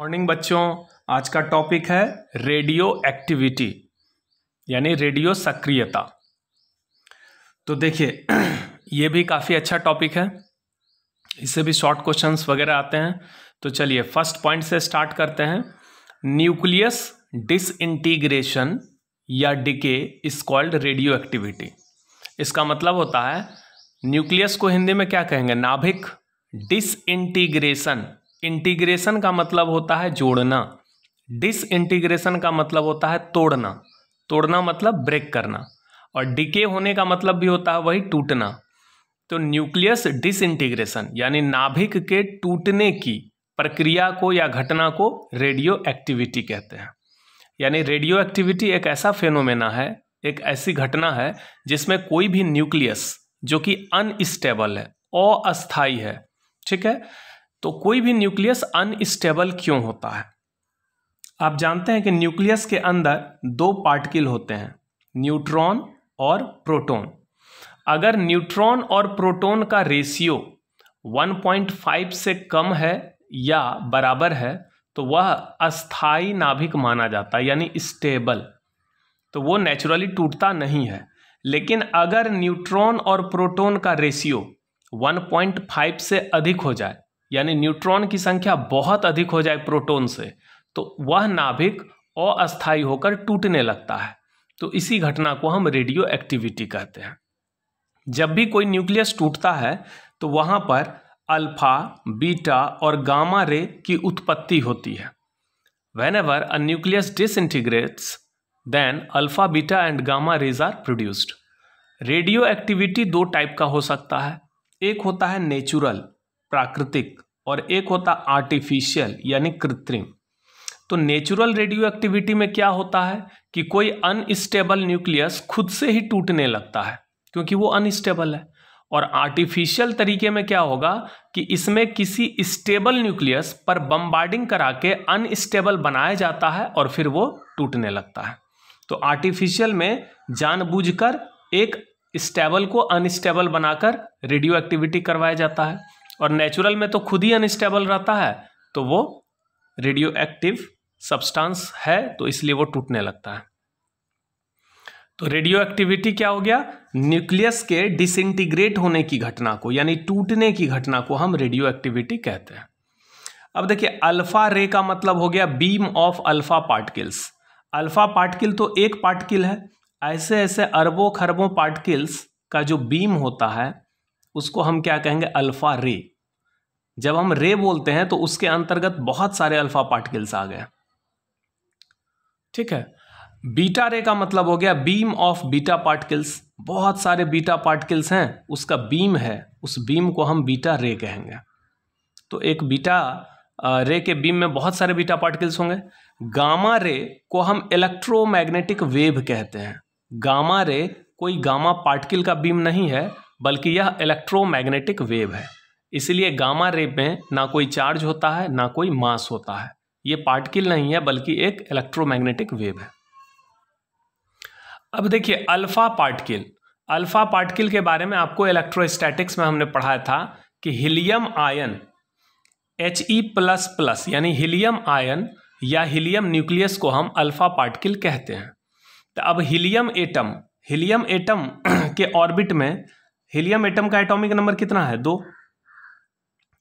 Morning बच्चों, आज का टॉपिक है रेडियो एक्टिविटी यानी रेडियो सक्रियता। तो देखिए ये भी काफ़ी अच्छा टॉपिक है, इससे भी शॉर्ट क्वेश्चंस वगैरह आते हैं। तो चलिए फर्स्ट पॉइंट से स्टार्ट करते हैं। न्यूक्लियस डिसइंटीग्रेशन या decay is called radio activity. इसका मतलब होता है, न्यूक्लियस को हिंदी में क्या कहेंगे? नाभिक। डिसइंटीग्रेशन, इंटीग्रेशन का मतलब होता है जोड़ना, डिसइंटीग्रेशन का मतलब होता है तोड़ना, तोड़ना मतलब ब्रेक करना, और डिके होने का मतलब भी होता है वही टूटना। तो न्यूक्लियस डिसइंटीग्रेशन यानी नाभिक के टूटने की प्रक्रिया को या घटना को रेडियो एक्टिविटी कहते हैं। यानी रेडियो एक्टिविटी एक ऐसा फेनोमेना है, एक ऐसी घटना है जिसमें कोई भी न्यूक्लियस जो कि अनस्टेबल है, अस्थायी है, ठीक है। तो कोई भी न्यूक्लियस अनस्टेबल क्यों होता है? आप जानते हैं कि न्यूक्लियस के अंदर दो पार्टिकल होते हैं, न्यूट्रॉन और प्रोटॉन। अगर न्यूट्रॉन और प्रोटॉन का रेशियो 1.5 से कम है या बराबर है तो वह अस्थायी नाभिक माना जाता है, यानी स्टेबल। तो वो नेचुरली टूटता नहीं है। लेकिन अगर न्यूट्रॉन और प्रोटॉन का रेशियो 1.5 से अधिक हो जाए, यानी न्यूट्रॉन की संख्या बहुत अधिक हो जाए प्रोटॉन से, तो वह नाभिक अस्थायी होकर टूटने लगता है। तो इसी घटना को हम रेडियो एक्टिविटी कहते हैं। जब भी कोई न्यूक्लियस टूटता है तो वहां पर अल्फा, बीटा और गामा रे की उत्पत्ति होती है। Whenever a nucleus disintegrates, then alpha, beta and gamma rays are produced. Radio activity दो टाइप का हो सकता है, एक होता है नेचुरल, प्राकृतिक, और एक होता आर्टिफिशियल यानी कृत्रिम। तो नेचुरल रेडियो एक्टिविटी में क्या होता है कि कोई अनस्टेबल न्यूक्लियस खुद से ही टूटने लगता है क्योंकि वो अनस्टेबल है। और आर्टिफिशियल तरीके में क्या होगा कि इसमें किसी स्टेबल न्यूक्लियस पर बम्बार्डिंग करा के अनस्टेबल बनाया जाता है और फिर वो टूटने लगता है। तो आर्टिफिशियल में जानबूझकर एक स्टेबल को अनस्टेबल बनाकर रेडियो एक्टिविटी करवाया जाता है, और नेचुरल में तो खुद ही अनस्टेबल रहता है, तो वो रेडियो एक्टिव सब्सटेंस है, तो इसलिए वो टूटने लगता है। तो रेडियो एक्टिविटी क्या हो गया? न्यूक्लियस के डिसइंटीग्रेट होने की घटना को यानी टूटने की घटना को हम रेडियो एक्टिविटी कहते हैं। अब देखिए, अल्फा रे का मतलब हो गया beam of alpha particles. Alpha particle तो एक पार्टिकल है, ऐसे ऐसे अरबों खरबों पार्टिकल्स का जो बीम होता है उसको हम क्या कहेंगे? अल्फा रे। जब हम रे बोलते हैं तो उसके अंतर्गत बहुत सारे अल्फा पार्टिकल्स आ गए, ठीक है। बीटा रे का मतलब हो गया बीम ऑफ बीटा पार्टिकल्स, बहुत सारे बीटा पार्टिकल्स हैं, उसका बीम है, उस बीम को हम बीटा रे कहेंगे। तो एक बीटा रे के बीम में बहुत सारे बीटा पार्टिकल्स होंगे। गामा रे को हम इलेक्ट्रोमैग्नेटिक वेव कहते हैं। गामा रे कोई गामा पार्टिकल का बीम नहीं है, बल्कि यह इलेक्ट्रोमैग्नेटिक वेव है। इसलिए गामा रे में ना कोई चार्ज होता है ना कोई मास होता है, ये पार्टिकल नहीं है बल्कि एक इलेक्ट्रोमैग्नेटिक वेव है। अब देखिए अल्फा पार्टिकल, अल्फा पार्टिकल के बारे में आपको इलेक्ट्रोस्टैटिक्स में हमने पढ़ाया था कि हीलियम आयन He++ यानी हीलियम आयन या हीलियम न्यूक्लियस को हम अल्फा पार्टिकल कहते हैं। तो अब हीलियम एटम के ऑर्बिट में, हीलियम एटम का एटॉमिक नंबर कितना है? 2।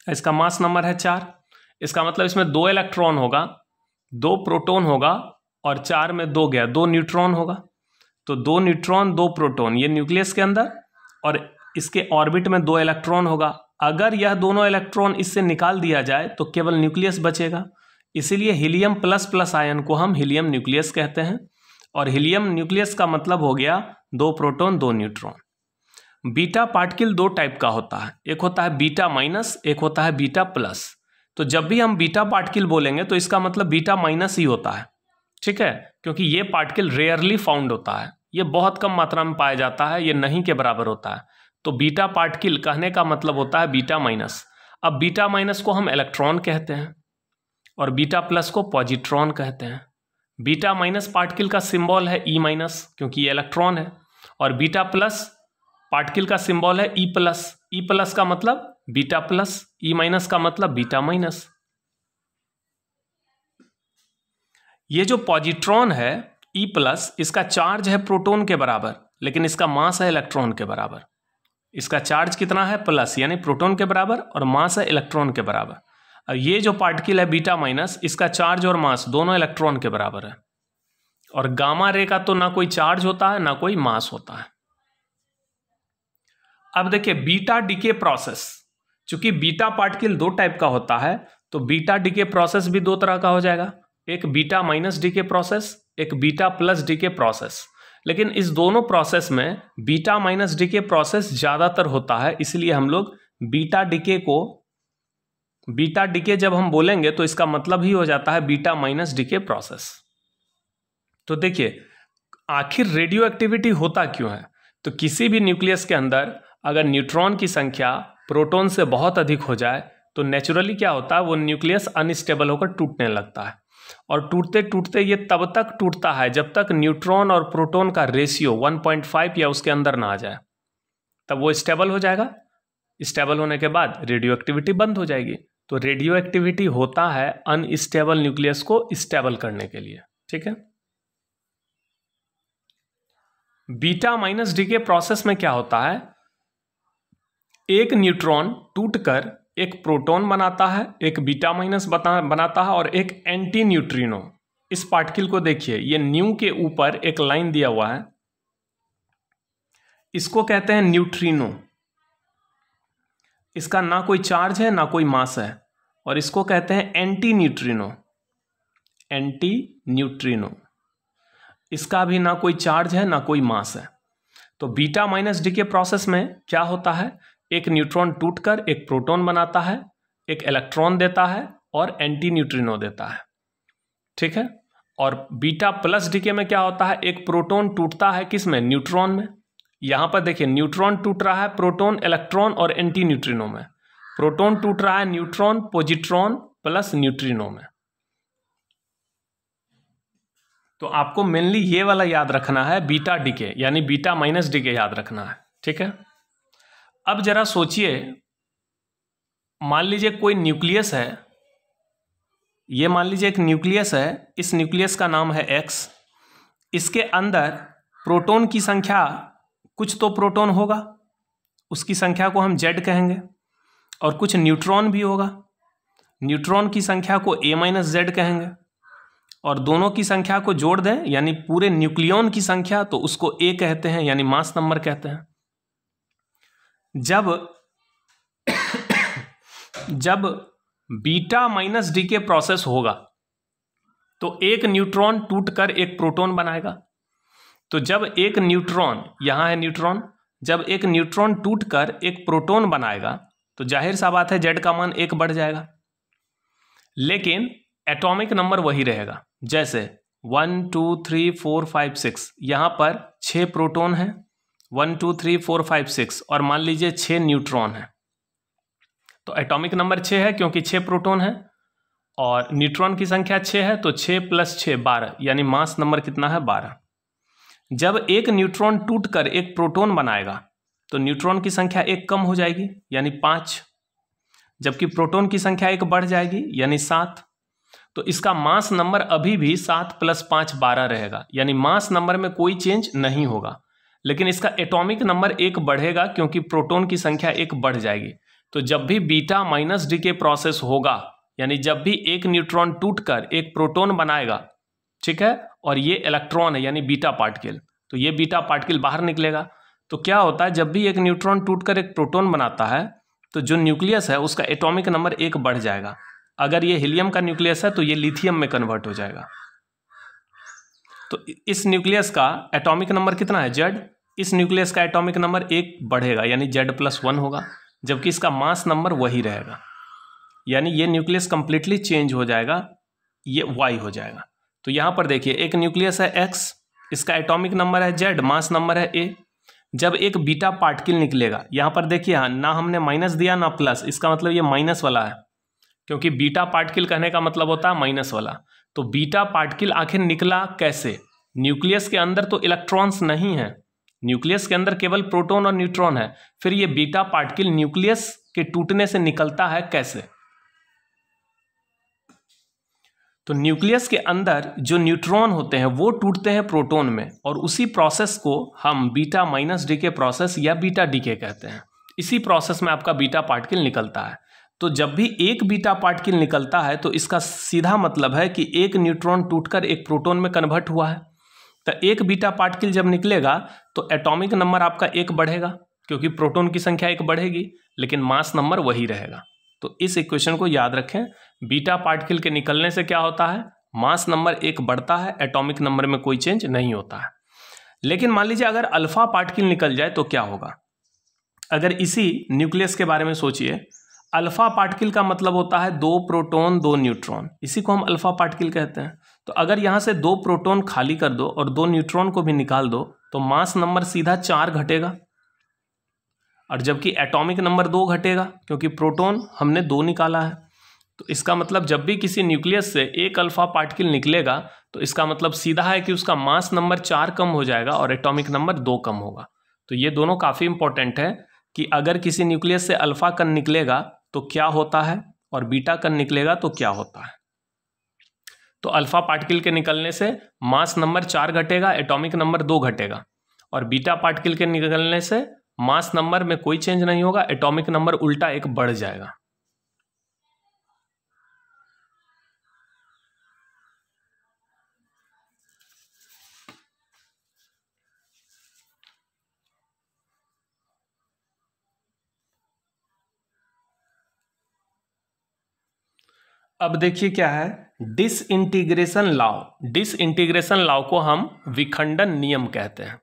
इसका मास नंबर है 4। इसका मतलब इसमें 2 इलेक्ट्रॉन होगा, 2 प्रोटॉन होगा, और 4 में 2 गया, 2 न्यूट्रॉन होगा। तो 2 न्यूट्रॉन 2 प्रोटॉन, ये न्यूक्लियस के अंदर, और इसके ऑर्बिट में 2 इलेक्ट्रॉन होगा। अगर यह दोनों इलेक्ट्रॉन इससे निकाल दिया जाए तो केवल न्यूक्लियस बचेगा। इसीलिए He++ आयन को हम हीलियम न्यूक्लियस कहते हैं। और हीलियम न्यूक्लियस का मतलब हो गया 2 प्रोटॉन 2 न्यूट्रॉन। बीटा पार्टिकल दो टाइप का होता है, एक होता है बीटा माइनस, एक होता है बीटा प्लस। तो जब भी हम बीटा पार्टिकल बोलेंगे तो इसका मतलब बीटा माइनस ही होता है, ठीक है, क्योंकि ये पार्टिकल रेयरली फाउंड होता है, ये बहुत कम मात्रा में पाया जाता है, ये नहीं के बराबर होता है। तो बीटा पार्टिकल कहने का मतलब होता है बीटा माइनस। अब बीटा माइनस को हम इलेक्ट्रॉन कहते हैं और बीटा प्लस को पॉजिट्रॉन कहते हैं। बीटा माइनस पार्टिकल का सिंबल है E- क्योंकि ये इलेक्ट्रॉन है, और बीटा प्लस पार्टिकल का सिंबल है E+। E+ का मतलब बीटा प्लस, E- का मतलब बीटा माइनस। ये जो पॉजिट्रॉन है E+, इसका चार्ज है प्रोटॉन के बराबर, लेकिन इसका मास है इलेक्ट्रॉन के बराबर। इसका चार्ज कितना है? प्लस, यानी प्रोटॉन के बराबर, और मास है इलेक्ट्रॉन के बराबर। और ये जो पार्टिकल है बीटा माइनस, इसका चार्ज और मास दोनों इलेक्ट्रॉन के बराबर है। और गामा रे का तो ना कोई चार्ज होता है ना कोई मास होता है। अब देखिए बीटा डीके प्रोसेस, चूंकि बीटा पार्टिकल दो टाइप का होता है, तो बीटा डीके प्रोसेस भी दो तरह का हो जाएगा, एक बीटा माइनस डीके प्रोसेस, एक बीटा प्लस डीके प्रोसेस। लेकिन इस दोनों प्रोसेस में बीटा माइनस डीके प्रोसेस ज्यादातर होता है, इसलिए हम लोग बीटा डीके जब हम बोलेंगे तो इसका मतलब ही हो जाता है बीटा माइनस डीके प्रोसेस। तो देखिए आखिर रेडियो एक्टिविटी होता क्यों है? तो किसी भी न्यूक्लियस के अंदर अगर न्यूट्रॉन की संख्या प्रोटॉन से बहुत अधिक हो जाए तो नेचुरली क्या होता है, वो न्यूक्लियस अनस्टेबल होकर टूटने लगता है। और टूटते टूटते ये तब तक टूटता है जब तक न्यूट्रॉन और प्रोटॉन का रेशियो 1.5 या उसके अंदर ना आ जाए, तब वो स्टेबल हो जाएगा। स्टेबल होने के बाद रेडियो एक्टिविटी बंद हो जाएगी। तो रेडियो एक्टिविटी होता है अनस्टेबल न्यूक्लियस को स्टेबल करने के लिए। ठीक है। बीटा माइनस डीके प्रोसेस में क्या होता है, एक न्यूट्रॉन टूटकर एक प्रोटॉन बनाता है, एक बीटा माइनस बनाता है और एक एंटी न्यूट्रिनो। इस पार्टिकल को देखिए, ये न्यू के ऊपर एक लाइन दिया हुआ है, इसको कहते हैं न्यूट्रिनो। इसका ना कोई चार्ज है ना कोई मास है, और इसको कहते हैं एंटी न्यूट्रिनो। एंटी न्यूट्रिनो, इसका भी ना कोई चार्ज है ना कोई मास है। तो बीटा माइनस डीके प्रोसेस में क्या होता है, एक न्यूट्रॉन टूटकर एक प्रोटॉन बनाता है, एक इलेक्ट्रॉन देता है और एंटी न्यूट्रिनो देता है। ठीक है। और बीटा प्लस डीके में क्या होता है, एक प्रोटॉन टूटता है किसमें, न्यूट्रॉन में। यहां पर देखिए न्यूट्रॉन टूट रहा है प्रोटॉन, इलेक्ट्रॉन और एंटी न्यूट्रिनो में। प्रोटॉन टूट रहा है न्यूट्रॉन, पॉजिट्रॉन प्लस न्यूट्रिनो में। तो आपको मेनली ये वाला याद रखना है, बीटा डीके यानी बीटा माइनस डीके याद रखना है। ठीक है। अब जरा सोचिए, मान लीजिए कोई न्यूक्लियस है, ये मान लीजिए एक न्यूक्लियस है, इस न्यूक्लियस का नाम है X। इसके अंदर प्रोटॉन की संख्या, कुछ तो प्रोटॉन होगा, उसकी संख्या को हम Z कहेंगे, और कुछ न्यूट्रॉन भी होगा, न्यूट्रॉन की संख्या को A-Z कहेंगे, और दोनों की संख्या को जोड़ दें यानी पूरे न्यूक्लियॉन की संख्या, तो उसको A कहते हैं यानी मास नंबर कहते हैं। जब बीटा माइनस डीके प्रोसेस होगा तो एक न्यूट्रॉन टूटकर एक प्रोटॉन बनाएगा। तो जब एक न्यूट्रॉन, यहां है न्यूट्रॉन, जब एक न्यूट्रॉन टूटकर एक प्रोटॉन बनाएगा तो जाहिर सा बात है Z का मान 1 बढ़ जाएगा, लेकिन एटॉमिक नंबर वही रहेगा। जैसे 1 2 3 4 5 6, यहां पर 6 प्रोटॉन है, 1 2 3 4 5 6, और मान लीजिए 6 न्यूट्रॉन है। तो एटॉमिक नंबर 6 है क्योंकि 6 प्रोटॉन है, और न्यूट्रॉन की संख्या 6 है, तो 6 + 6 12, यानी मास नंबर कितना है 12। जब एक न्यूट्रॉन टूटकर एक प्रोटॉन बनाएगा तो न्यूट्रॉन की संख्या 1 कम हो जाएगी यानी 5, जबकि प्रोटॉन की संख्या 1 बढ़ जाएगी यानी 7। तो इसका मास नंबर अभी भी 7 + 5 12 रहेगा, यानी मास नंबर में कोई चेंज नहीं होगा, लेकिन इसका एटॉमिक नंबर 1 बढ़ेगा क्योंकि प्रोटॉन की संख्या 1 बढ़ जाएगी। तो जब भी बीटा माइनस डीके प्रोसेस होगा, यानी जब भी एक न्यूट्रॉन टूटकर एक प्रोटॉन बनाएगा, ठीक है, और ये इलेक्ट्रॉन है यानी बीटा पार्टिकल, तो ये बीटा पार्टिकल बाहर निकलेगा। तो क्या होता है, जब भी एक न्यूट्रॉन टूटकर एक प्रोटॉन बनाता है तो जो न्यूक्लियस है उसका एटॉमिक नंबर 1 बढ़ जाएगा। अगर ये हीलियम का न्यूक्लियस है तो ये लिथियम में कन्वर्ट हो जाएगा। तो इस न्यूक्लियस का एटॉमिक नंबर कितना है, Z। इस न्यूक्लियस का एटॉमिक नंबर 1 बढ़ेगा यानी Z+1 होगा, जबकि इसका मास नंबर वही रहेगा, यानी ये न्यूक्लियस कंप्लीटली चेंज हो जाएगा, ये Y हो जाएगा। तो यहां पर देखिए एक न्यूक्लियस है X, इसका एटॉमिक नंबर है Z, मास नंबर है A। जब एक बीटा पार्टिकल निकलेगा, यहां पर देखिए ना हमने माइनस दिया ना प्लस, इसका मतलब ये माइनस वाला है, क्योंकि बीटा पार्टिकल कहने का मतलब होता है माइनस वाला। तो बीटा पार्टिकल आखिर निकला कैसे, न्यूक्लियस के अंदर तो इलेक्ट्रॉन्स नहीं है, न्यूक्लियस के अंदर केवल प्रोटॉन और न्यूट्रॉन है, फिर ये बीटा पार्टिकल न्यूक्लियस के टूटने से निकलता है कैसे। तो न्यूक्लियस के अंदर जो न्यूट्रॉन होते हैं वो टूटते हैं प्रोटॉन में, और उसी प्रोसेस को हम बीटा माइनस डीके प्रोसेस या बीटा डीके कहते हैं। इसी प्रोसेस में आपका बीटा पार्टिकल निकलता है। तो जब भी एक बीटा पार्टिकल निकलता है तो इसका सीधा मतलब है कि एक न्यूट्रॉन टूटकर एक प्रोटॉन में कन्वर्ट हुआ है। तो एक बीटा पार्टिकल जब निकलेगा तो एटॉमिक नंबर आपका एक बढ़ेगा, क्योंकि प्रोटॉन की संख्या एक बढ़ेगी, लेकिन मास नंबर वही रहेगा। तो इस इक्वेशन को याद रखें, बीटा पार्टिकल के निकलने से क्या होता है, मास नंबर एक बढ़ता है, एटॉमिक नंबर में कोई चेंज नहीं होता है। लेकिन मान लीजिए अगर अल्फा पार्टिकल निकल जाए तो क्या होगा। अगर इसी न्यूक्लियस के बारे में सोचिए, अल्फा पार्टिकल का मतलब होता है 2 प्रोटॉन 2 न्यूट्रॉन, इसी को हम अल्फा पार्टिकल कहते हैं। तो अगर यहाँ से 2 प्रोटॉन खाली कर दो और 2 न्यूट्रॉन को भी निकाल दो तो मास नंबर सीधा 4 घटेगा, और जबकि एटॉमिक नंबर 2 घटेगा, क्योंकि प्रोटॉन हमने 2 निकाला है। तो इसका मतलब जब भी किसी न्यूक्लियस से एक अल्फा पार्टिकल निकलेगा तो इसका मतलब सीधा है कि उसका मास नंबर 4 कम हो जाएगा और एटॉमिक नंबर 2 कम होगा। तो ये दोनों काफ़ी इंपॉर्टेंट है कि अगर किसी न्यूक्लियस से अल्फा कण निकलेगा तो क्या होता है और बीटा कण निकलेगा तो क्या होता है। तो अल्फा पार्टिकल के निकलने से मास नंबर 4 घटेगा, एटॉमिक नंबर 2 घटेगा, और बीटा पार्टिकल के निकलने से मास नंबर में कोई चेंज नहीं होगा, एटॉमिक नंबर उल्टा 1 बढ़ जाएगा। अब देखिए क्या है डिसइंटीग्रेशन लॉ। डिसइंटीग्रेशन लॉ को हम विखंडन नियम कहते हैं।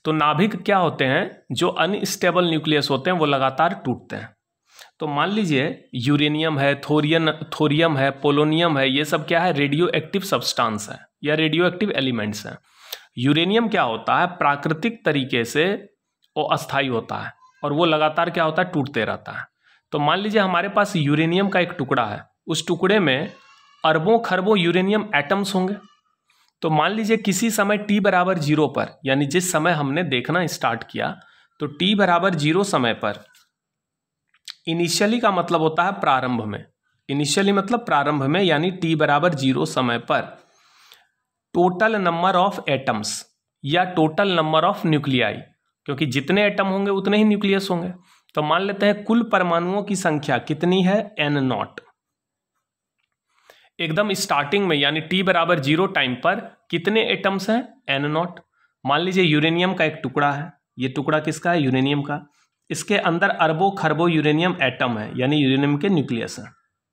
तो नाभिक क्या होते हैं, जो अनस्टेबल न्यूक्लियस होते हैं वो लगातार टूटते हैं। तो मान लीजिए यूरेनियम है, थोरियम है, पोलोनियम है, ये सब क्या है, रेडियो एक्टिव सब्सटेंस है या रेडियो एक्टिव एलिमेंट्स हैं। यूरेनियम क्या होता है, प्राकृतिक तरीके से वो अस्थायी होता है और वो लगातार क्या होता है, टूटते रहता है। तो मान लीजिए हमारे पास यूरेनियम का एक टुकड़ा है, उस टुकड़े में अरबों खरबों यूरेनियम एटम्स होंगे। तो मान लीजिए किसी समय t बराबर 0 पर, यानी जिस समय हमने देखना स्टार्ट किया, तो t बराबर 0 समय पर, इनिशियली का मतलब होता है प्रारंभ में, इनिशियली मतलब प्रारंभ में, यानी t बराबर 0 समय पर टोटल नंबर ऑफ एटम्स या टोटल नंबर ऑफ न्यूक्लियाई, क्योंकि जितने एटम होंगे उतने ही न्यूक्लियस होंगे। तो मान लेते हैं कुल परमाणुओं की संख्या कितनी है, n0। एकदम स्टार्टिंग में यानी t बराबर 0 टाइम पर कितने एटम्स हैं, n0। मान लीजिए यूरेनियम का एक टुकड़ा है, ये टुकड़ा किसका है, यूरेनियम का। इसके अंदर अरबों खरबों यूरेनियम एटम है, यानी यूरेनियम के न्यूक्लियस है,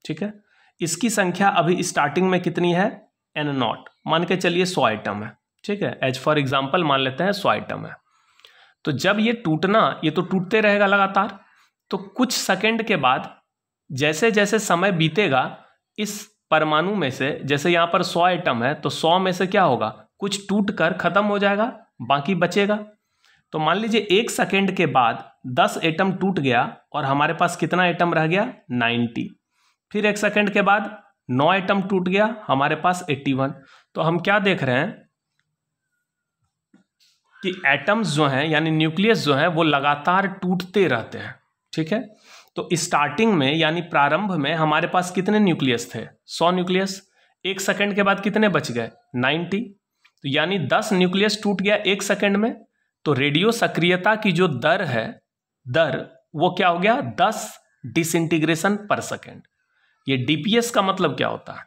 ठीक है। इसकी संख्या अभी स्टार्टिंग में कितनी है, n0। मान के चलिए 100 आइटम है, ठीक है, एज फॉर एग्जाम्पल मान लेते हैं 100 आइटम है। तो जब ये टूटना, ये तो टूटते रहेगा लगातार, तो कुछ सेकंड के बाद जैसे जैसे समय बीतेगा, इस परमाणु में से, जैसे यहाँ पर 100 आइटम है तो 100 में से क्या होगा, कुछ टूट कर खत्म हो जाएगा, बाकी बचेगा। तो मान लीजिए 1 सेकंड के बाद 10 एटम टूट गया और हमारे पास कितना एटम रह गया, 90। फिर 1 सेकंड के बाद 9 एटम टूट गया, हमारे पास 81। तो हम क्या देख रहे हैं कि एटम्स जो हैं यानी न्यूक्लियस जो हैं वो लगातार टूटते रहते हैं, ठीक है। तो स्टार्टिंग में यानी प्रारंभ में हमारे पास कितने न्यूक्लियस थे, 100 न्यूक्लियस। 1 सेकंड के बाद कितने बच गए, 90। तो यानी 10 न्यूक्लियस टूट गया 1 सेकंड में। तो रेडियो सक्रियता की जो दर है, वो क्या हो गया, 10 डिसइंटीग्रेशन पर सेकंड। ये डीपीएस का मतलब क्या होता है,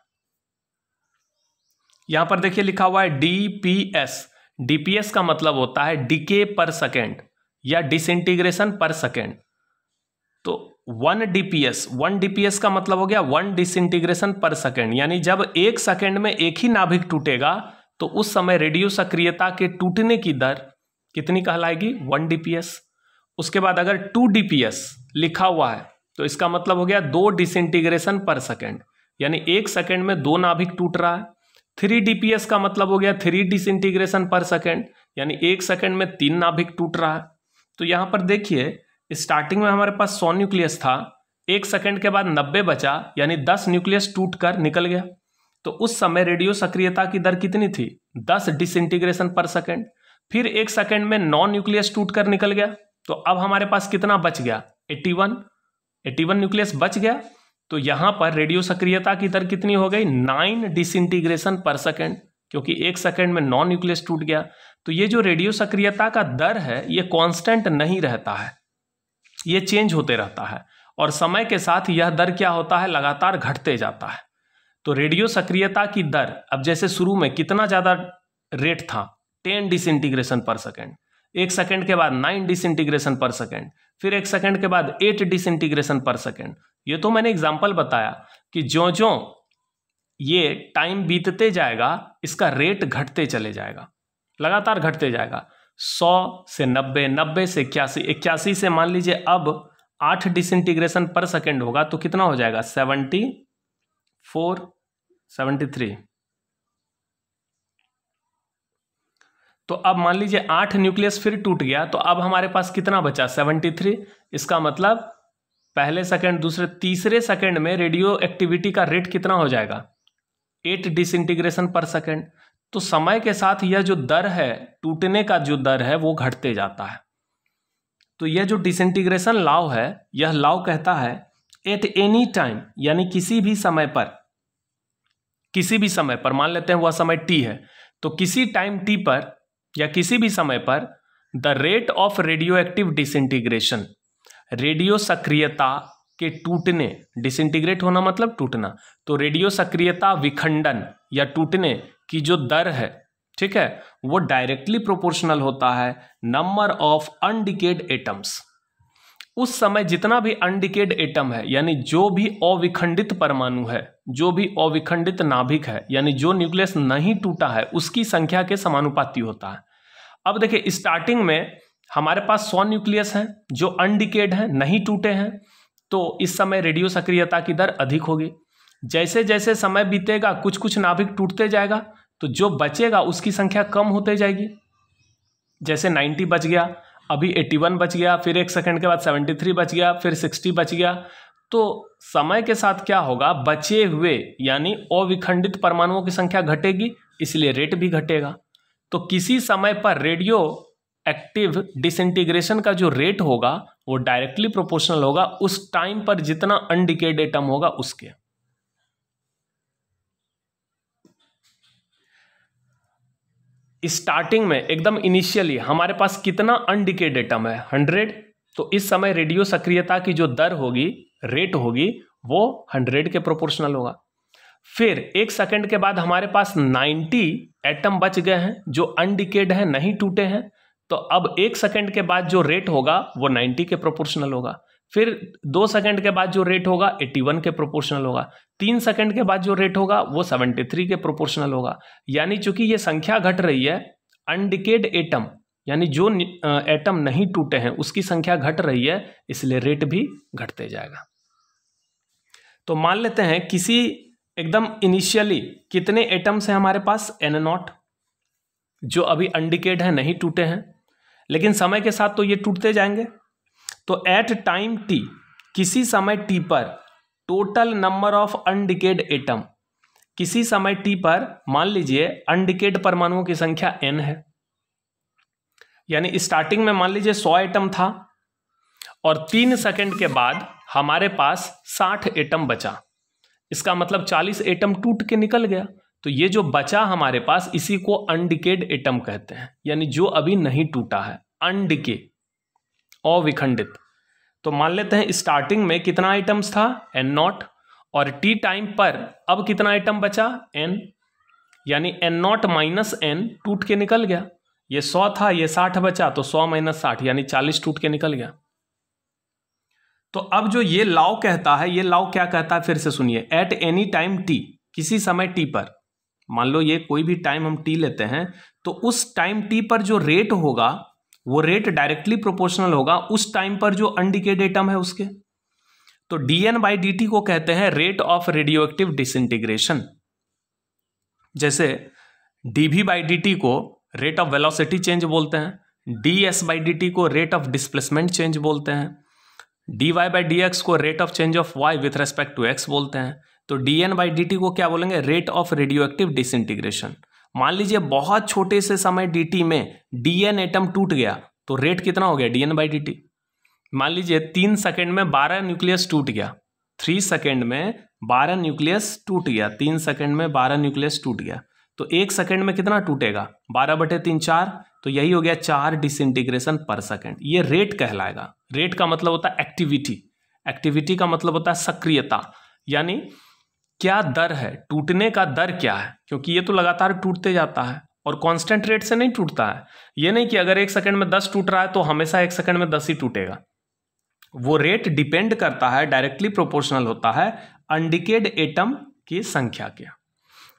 यहां पर देखिए लिखा हुआ है डीपीएस। डीपीएस का मतलब होता है डिके पर सेकेंड या डिसइंटीग्रेशन पर सेकेंड। तो 1 डीपीएस का मतलब हो गया 1 डिसइंटीग्रेशन पर सेकेंड, यानी जब 1 सेकेंड में एक ही नाभिक टूटेगा तो उस समय रेडियो सक्रियता के टूटने की दर कितनी कहलाएगी, 1 डीपीएस। उसके बाद अगर 2 डीपीएस लिखा हुआ है तो इसका मतलब हो गया 2 डिसइंटीग्रेशन पर सेकेंड, यानी 1 सेकेंड में 2 नाभिक टूट रहा है। 3 डीपीएस का मतलब हो गया 3 डिसइंटीग्रेशन पर सेकेंड, यानी 1 सेकेंड में 3 नाभिक टूट रहा है। तो यहां पर देखिए स्टार्टिंग में हमारे पास 100 न्यूक्लियस था, 1 सेकेंड के बाद 90 बचा, यानी 10 न्यूक्लियस टूट कर निकल गया। तो उस समय रेडियो सक्रियता की दर कितनी थी, 10 डिसइंटीग्रेशन पर सेकेंड। फिर 1 सेकेंड में 9 न्यूक्लियस टूट कर निकल गया। तो अब हमारे पास कितना बच गया, 81 न्यूक्लियस बच गया। तो यहां पर रेडियो सक्रियता की दर कितनी हो गई, 9 डिसइंटीग्रेशन पर सेकेंड, क्योंकि 1 सेकेंड में 9 न्यूक्लियस टूट गया। तो ये जो रेडियो सक्रियता का दर है ये कांस्टेंट नहीं रहता है, ये चेंज होते रहता है और समय के साथ यह दर क्या होता है, लगातार घटते जाता है। तो रेडियो सक्रियता की दर अब जैसे शुरू में कितना ज्यादा रेट था, 10 डिसइंटीग्रेशन पर सेकेंड, 1 सेकेंड के बाद 9 डिसइंटीग्रेशन पर सेकेंड, फिर 1 सेकेंड के बाद 8 डिसइंटीग्रेशन पर सेकेंड। ये तो मैंने एग्जाम्पल बताया कि ज्यों ज्यों ये टाइम बीतते जाएगा इसका रेट घटते चले जाएगा, लगातार घटते जाएगा। 100 से 90, 90 से 81, 81 से मान लीजिए अब 8 डिसइंटीग्रेशन पर सेकेंड होगा तो कितना हो जाएगा, 74, 73। तो अब मान लीजिए 8 न्यूक्लियस फिर टूट गया तो अब हमारे पास कितना बचा, 73। इसका मतलब पहले सेकंड, दूसरे, तीसरे सेकंड में रेडियो एक्टिविटी का रेट कितना हो जाएगा, 8 डिसइंटीग्रेशन पर सेकंड। तो समय के साथ यह जो दर है, टूटने का जो दर है वो घटते जाता है। तो यह जो डिसइंटीग्रेशन लॉ है, यह लॉ कहता है एट एनी टाइम, यानी किसी भी समय पर, किसी भी समय पर, मान लेते हैं वह समय t है, तो किसी टाइम t पर या किसी भी समय पर the rate of radioactive disintegration, radio सक्रियता के टूटने, डिसइंटीग्रेट होना मतलब टूटना, तो रेडियो सक्रियता विखंडन या टूटने की जो दर है, ठीक है, वो डायरेक्टली प्रोपोर्शनल होता है नंबर ऑफ अनडिकेड एटम्स। उस समय जितना भी अनडिकेड एटम है, यानी जो भी अविखंडित परमाणु है, जो भी अविखंडित नाभिक है, यानी जो न्यूक्लियस नहीं टूटा है, उसकी संख्या के समानुपाती होता है। अब देखिए स्टार्टिंग में हमारे पास 100 न्यूक्लियस हैं जो अनडिकेड हैं, नहीं टूटे हैं, तो इस समय रेडियो सक्रियता की दर अधिक होगी। जैसे जैसे समय बीतेगा कुछ कुछ नाभिक टूटते जाएगा, तो जो बचेगा उसकी संख्या कम होते जाएगी। जैसे 90 बच गया, अभी 81 बच गया, फिर 1 सेकंड के बाद 73 बच गया, फिर 60 बच गया। तो समय के साथ क्या होगा, बचे हुए यानी अविखंडित परमाणुओं की संख्या घटेगी, इसलिए रेट भी घटेगा। तो किसी समय पर रेडियो एक्टिव डिसइंटीग्रेशन का जो रेट होगा वो डायरेक्टली प्रोपोर्शनल होगा उस टाइम पर जितना अनडिकेड एटम होगा उसके। स्टार्टिंग में एकदम इनिशियली हमारे पास कितना अनडिकेड एटम है, 100, तो इस समय रेडियो सक्रियता की जो दर होगी, रेट होगी, वो 100 के प्रोपोर्शनल होगा। फिर 1 सेकंड के बाद हमारे पास 90 एटम बच गए हैं जो अनडिकेड हैं, नहीं टूटे हैं, तो अब 1 सेकंड के बाद जो रेट होगा वो 90 के प्रोपोर्शनल होगा। फिर 2 सेकंड के बाद जो रेट होगा 81 के प्रोपोर्शनल होगा। 3 सेकंड के बाद जो रेट होगा वो 73 के प्रोपोर्शनल होगा। यानी चूंकि ये संख्या घट रही है, अनडिकेड एटम यानी जो एटम नहीं टूटे हैं उसकी संख्या घट रही है, इसलिए रेट भी घटते जाएगा। तो मान लेते हैं किसी एकदम इनिशियली कितने एटम्स हैं हमारे पास, N0, जो अभी अनडिकेड है, नहीं टूटे हैं, लेकिन समय के साथ तो ये टूटते जाएंगे। तो एट टाइम t, किसी समय t पर टोटल नंबर ऑफ अनडिकेड एटम, किसी समय t पर मान लीजिए अनडिकेड परमाणुओं की संख्या n है। यानी स्टार्टिंग में मान लीजिए 100 एटम था और 3 सेकंड के बाद हमारे पास 60 एटम बचा, इसका मतलब 40 एटम टूट के निकल गया। तो ये जो बचा हमारे पास, इसी को अनडिकेड एटम कहते हैं, यानी जो अभी नहीं टूटा है, अनडिके, अविखंडित। तो मान लेते हैं स्टार्टिंग में कितना आइटम्स था, N0, और t टाइम पर अब कितना आइटम बचा, n, यानी N0 माइनस n टूट के निकल गया। ये 100 था, ये 60 बचा, तो 100 माइनस 60 यानी 40 टूट के निकल गया। तो अब जो ये लॉ कहता है, ये लॉ क्या कहता है, फिर से सुनिए, एट एनी टाइम t, किसी समय t पर, मान लो ये कोई भी टाइम हम t लेते हैं, तो उस टाइम t पर जो रेट होगा वो रेट डायरेक्टली प्रोपोर्शनल होगा उस टाइम पर जो अनडिकेड एटम है उसके। तो dN/dt को कहते हैं रेट ऑफ रेडियोएक्टिव डिसइंटीग्रेशन। जैसे dV/dt को रेट ऑफ वेलोसिटी चेंज बोलते हैं, ds/dt को रेट ऑफ डिस्प्लेसमेंट चेंज बोलते हैं, dy/dx को rate of change of y with respect to x बोलते हैं। तो dN/dt को क्या बोलेंगे, रेट ऑफ रेडियोएक्टिव डिसइंटीग्रेशन। मान लीजिए बहुत छोटे से समय dt में dN एटम टूट गया, तो रेट कितना हो गया, dN/dt। मान लीजिए 3 सेकंड में 12 न्यूक्लियस टूट गया, 3 सेकेंड में 12 न्यूक्लियस टूट गया, 3 सेकेंड में 12 न्यूक्लियस टूट गया, तो 1 सेकेंड में कितना टूटेगा? 12/3 4, तो यही हो गया 4 डिसइंटीग्रेशन पर सेकेंड। ये रेट कहलाएगा। रेट का मतलब होता है एक्टिविटी, एक्टिविटी का मतलब होता है सक्रियता, यानी क्या दर है, टूटने का दर क्या है, क्योंकि ये तो लगातार टूटते जाता है और कांस्टेंट रेट से नहीं टूटता है। ये नहीं कि अगर 1 सेकंड में 10 टूट रहा है तो हमेशा 1 सेकंड में 10 ही टूटेगा। वो रेट डिपेंड करता है, डायरेक्टली प्रोपोर्शनल होता है अनडिकेड एटम की संख्या के।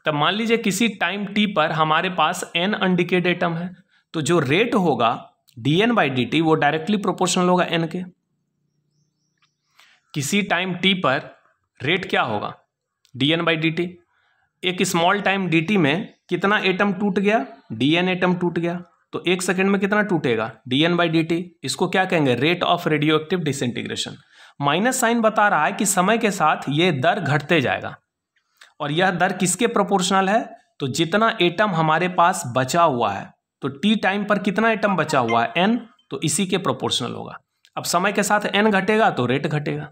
तब मान लीजिए किसी टाइम t पर हमारे पास n अनडिकेड एटम है, तो जो रेट होगा dN/dt वो डायरेक्टली प्रोपोर्शनल होगा n के। किसी टाइम t पर रेट क्या होगा? dN/dt। एक स्मॉल टाइम dt में कितना एटम टूट गया? dn एटम टूट गया, तो 1 सेकंड में कितना टूटेगा? dN/dt। इसको क्या कहेंगे? Rate of radioactive disintegration. Minus sign बता रहा है कि समय के साथ ये दर घटते जाएगा, और यह दर किसके प्रोपोर्शनल है? तो जितना एटम हमारे पास बचा हुआ है, तो t टाइम पर कितना एटम बचा हुआ है? n, तो इसी के प्रोपोर्शनल होगा। अब समय के साथ n घटेगा तो रेट घटेगा।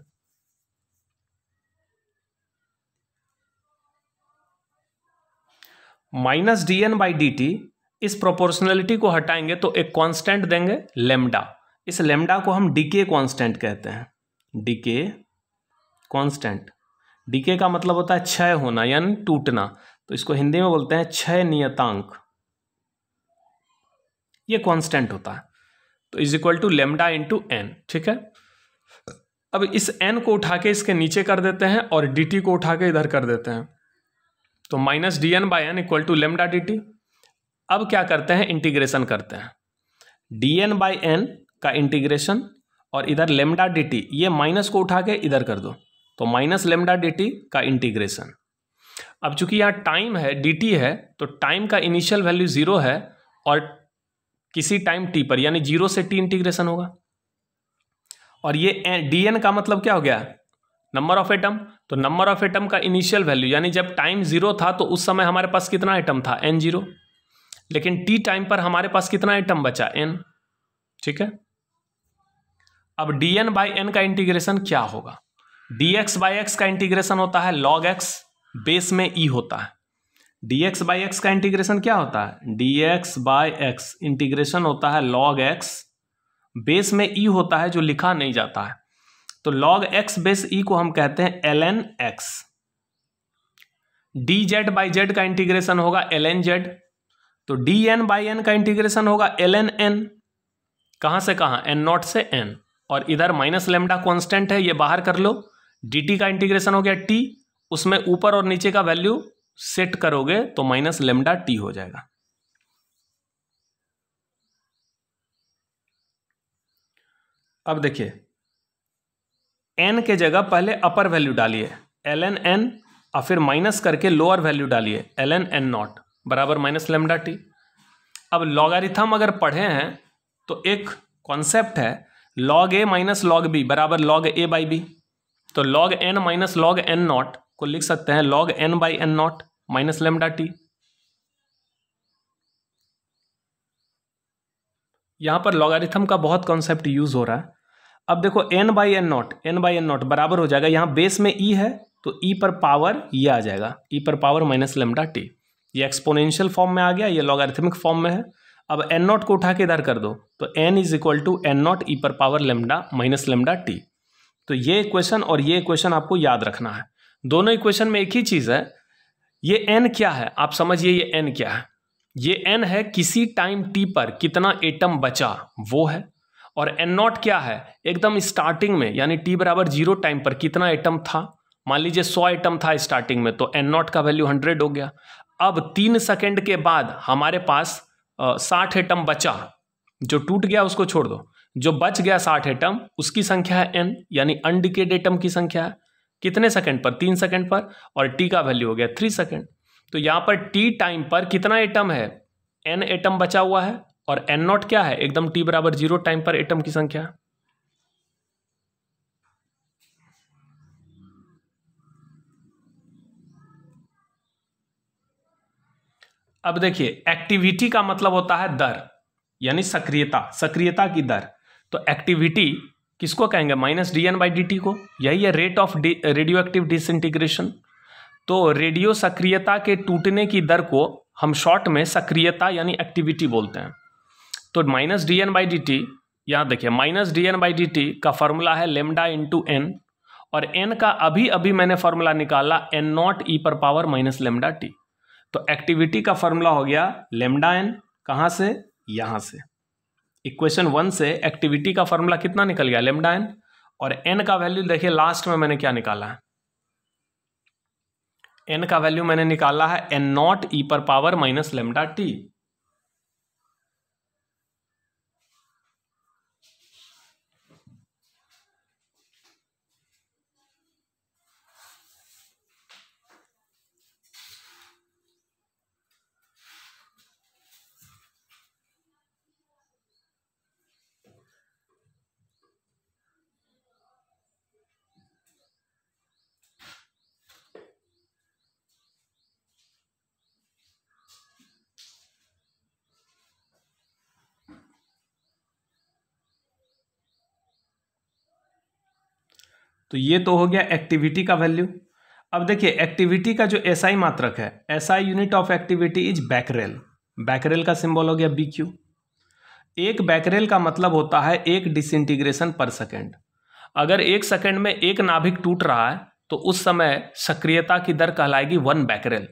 -dN/dt, इस प्रोपोर्शनलिटी को हटाएंगे तो एक कांस्टेंट देंगे लेम्डा। इस लेम्डा को हम डीके कांस्टेंट कहते हैं। डीके कांस्टेंट, डीके का मतलब होता है क्षय होना यानी टूटना, तो इसको हिंदी में बोलते हैं क्षय नियतांक। ये कांस्टेंट होता है, तो is equal to lambda into N. ठीक है, अब इस n को उठा के इसके नीचे कर देते हैं और dt को उठा के इधर कर देते हैं, तो -dN/n equal to lambda dt। अब क्या करते हैं? इंटीग्रेशन करते हैं। dN/n का इंटीग्रेशन और इधर लेम्डा dt, ये माइनस को उठा के इधर कर दो, तो माइनस लेम्डा dt का इंटीग्रेशन। अब चूंकि यहाँ टाइम है, dt है, तो टाइम का इनिशियल वैल्यू 0 है और किसी टाइम t पर यानी 0 से t इंटीग्रेशन होगा। और ये dN का मतलब क्या हो गया? Number of atom. तो नंबर ऑफ एटम का इनिशियल वैल्यू, यानी जब टाइम 0 था तो उस समय हमारे पास कितना एटम था? n0। लेकिन t टाइम पर हमारे पास कितना एटम बचा? n। ठीक है, अब dN/n का इंटीग्रेशन क्या होगा? dx/x का इंटीग्रेशन होता है log x, बेस में e होता है। dx/x का इंटीग्रेशन क्या होता है? dx/x इंटीग्रेशन होता है log x, बेस में e होता है जो लिखा नहीं जाता है, तो log x बेस e को हम कहते हैं ln x। dz/z का इंटीग्रेशन होगा ln z, तो dN/n का इंटीग्रेशन होगा ln n। कहां से कहां? n0 से n, और इधर माइनस लेम्डा कांस्टेंट है, ये बाहर कर लो। dt का इंटीग्रेशन हो गया t, उसमें ऊपर और नीचे का वैल्यू सेट करोगे तो माइनस लेम्डा t हो जाएगा। अब देखिए, n के जगह पहले अपर वैल्यू डालिए ln n, और फिर माइनस करके लोअर वैल्यू डालिए ln n0 बराबर माइनस लेम्डा t। अब लॉगरिथम अगर पढ़े हैं तो एक कॉन्सेप्ट है log a minus log b बराबर log a/b, तो log n minus log n0 को लिख सकते हैं log n/n0 minus lambda t। यहां पर लॉगरिथम का बहुत कॉन्सेप्ट यूज हो रहा है। अब देखो n/n0 बराबर हो जाएगा, यहाँ बेस में e है तो e पर पावर ये आ जाएगा, e पर पावर माइनस लेम्डा t। ये एक्सपोनेंशियल फॉर्म में आ गया, ये लॉगरिथमिक फॉर्म में है। अब n0 को उठा के इधर कर दो, तो n is equal to n0 e पर power lambda minus lambda t। तो ये इक्वेशन और ये इक्वेशन आपको याद रखना है। दोनों इक्वेशन में एक ही चीज है। ये n क्या है आप समझिए, ये n क्या है? ये n है किसी टाइम t पर कितना एटम बचा वो है, और n0 क्या है? एकदम स्टार्टिंग में यानी t बराबर 0 टाइम पर कितना एटम था। मान लीजिए 100 एटम था स्टार्टिंग में, तो n0 का वैल्यू 100 हो गया। अब 3 सेकंड के बाद हमारे पास 60 एटम बचा, जो टूट गया उसको छोड़ दो, जो बच गया 60 एटम उसकी संख्या है n, यानी अनडिकेड एटम की संख्या है। कितने सेकंड पर? 3 सेकंड पर, और t का वैल्यू हो गया 3 सेकंड। तो यहां पर t टाइम पर कितना एटम है? n एटम बचा हुआ है, और n0 क्या है? एकदम t बराबर 0 टाइम पर एटम की संख्या। अब देखिए, एक्टिविटी का मतलब होता है दर, यानी सक्रियता, सक्रियता की दर। तो एक्टिविटी किसको कहेंगे, माइनस dN/dt को। यही है rate of radioactive disintegration. तो रेडियो सक्रियता के टूटने की दर को हम शॉर्ट में सक्रियता यानी एक्टिविटी बोलते हैं। तो माइनस dN/dt, यहाँ देखिए माइनस dN/dt का फॉर्मूला है लेमडा इंटू n, और n का अभी अभी मैंने फॉर्मूला निकाला n0 e⁻ लेमडा t। तो एक्टिविटी का फॉर्मूला हो गया लेमडा n, कहाँ से, यहाँ से। इक्वेशन 1 से एक्टिविटी का फॉर्मूला कितना निकल गया, लेमडा n, और n का वैल्यू देखिए लास्ट में मैंने क्या निकाला है, n का वैल्यू मैंने निकाला है n0 e⁻ लेमडा t। तो ये तो हो गया एक्टिविटी का वैल्यू। अब देखिए एक्टिविटी का जो एसआई मात्रक है, SI unit of activity is Becquerel. Becquerel का सिंबल हो गया BQ। एक बैकरेल का मतलब होता है एक डिसइंटीग्रेशन पर सेकेंड। अगर 1 सेकेंड में एक नाभिक टूट रहा है तो उस समय सक्रियता की दर कहलाएगी 1 बैकरेल।